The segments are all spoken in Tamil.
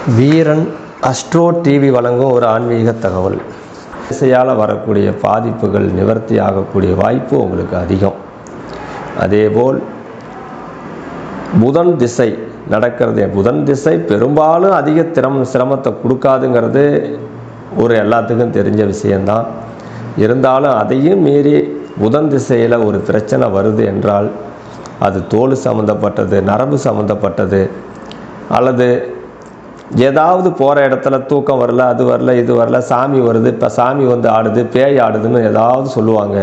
வீரன் அஸ்ட்ரோ டிவி வழங்கும் ஒரு ஆன்மீக தகவல். திசையால் வரக்கூடிய பாதிப்புகள் நிவர்த்தி ஆகக்கூடிய வாய்ப்பு உங்களுக்கு அதிகம். அதேபோல் புதன் திசை நடக்கிறது. புதன் திசை பெரும்பாலும் அதிக சிரமத்தை கொடுக்காதுங்கிறது ஒரு எல்லாத்துக்கும் தெரிஞ்ச விஷயந்தான். இருந்தாலும் அதையும் மீறி புதன் திசையில் ஒரு பிரச்சனை வருது என்றால் அது தோல் சம்மந்தப்பட்டது, நரம்பு சம்மந்தப்பட்டது, அல்லது ஏதாவது போகிற இடத்துல தூக்கம் வரல, அது வரல, இது வரல, சாமி வருது, இப்போ சாமி வந்து ஆடுது, பேய் ஆடுதுன்னு ஏதாவது சொல்லுவாங்க.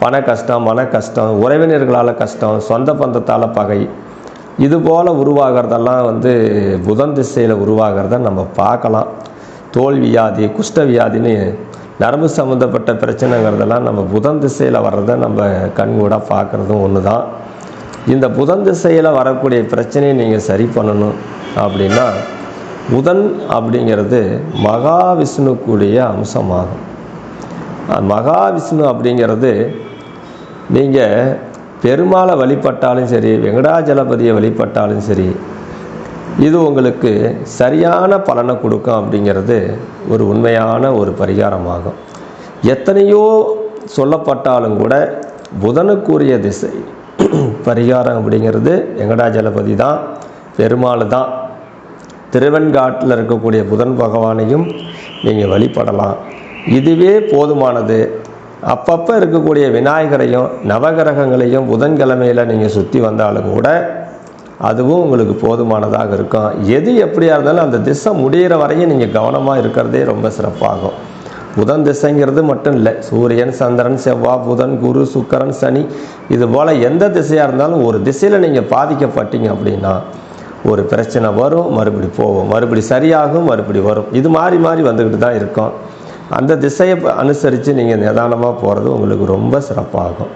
பண கஷ்டம், மன கஷ்டம், உறவினர்களால் கஷ்டம், சொந்த பந்தத்தால் பகை, இதுபோல் உருவாகிறதெல்லாம் வந்து புதன் திசையில் உருவாகிறத நம்ம பார்க்கலாம். தோல் வியாதி, குஷ்ட வியாதின்னு நரம்பு சம்மந்தப்பட்ட பிரச்சனைங்கிறதெல்லாம் நம்ம புதன் திசையில் வர்றதை நம்ம கண்கூட பார்க்குறதும் ஒன்று தான். இந்த புதன் திசையில் வரக்கூடிய பிரச்சனையை நீங்கள் சரி பண்ணணும் அப்படின்னா, புதன் அப்படிங்கிறது மகாவிஷ்ணுக்குரிய அம்சமாகும். மகாவிஷ்ணு அப்படிங்கிறது நீங்கள் பெருமாளை வழிபட்டாலும் சரி, வெங்கடாஜலபதியை வழிபட்டாலும் சரி, இது உங்களுக்கு சரியான பலனை கொடுக்கும் அப்படிங்கிறது ஒரு உண்மையான ஒரு பரிகாரமாகும். எத்தனையோ சொல்லப்பட்டாலும் கூட புதனுக்குரிய திசை பரிகாரம் அப்படிங்கிறது வெங்கடாஜலபதி தான், பெருமாள் தான். திருவெண்காட்டில் இருக்கக்கூடிய புதன் பகவானையும் நீங்கள் வழிபடலாம். இதுவே போதுமானது. அப்பப்போ இருக்கக்கூடிய விநாயகரையும் நவகிரகங்களையும் புதன்கிழமையில் நீங்கள் சுற்றி வந்தாலும் கூட அதுவும் உங்களுக்கு போதுமானதாக இருக்கும். எது எப்படியா இருந்தாலும் அந்த திசை முடிகிற வரையும் நீங்கள் கவனமாக இருக்கிறதே ரொம்ப சிறப்பாகும். புதன் திசைங்கிறது மட்டும் இல்லை, சூரியன், சந்திரன், செவ்வாய், புதன், குரு, சுக்கிரன், சனி, இது போல் எந்த திசையாக இருந்தாலும் ஒரு திசையில் நீங்கள் பாதிக்கப்பட்டீங்க அப்படின்னா ஒரு பிரச்சனை வரும், மறுபடி போகும், மறுபடி சரியாகும், மறுபடி வரும். இது மாறி மாறி வந்துக்கிட்டு தான் இருக்கும். அந்த திசையை அனுசரித்து நீங்கள் நிதானமாக போகிறது உங்களுக்கு ரொம்ப சிறப்பாகும்.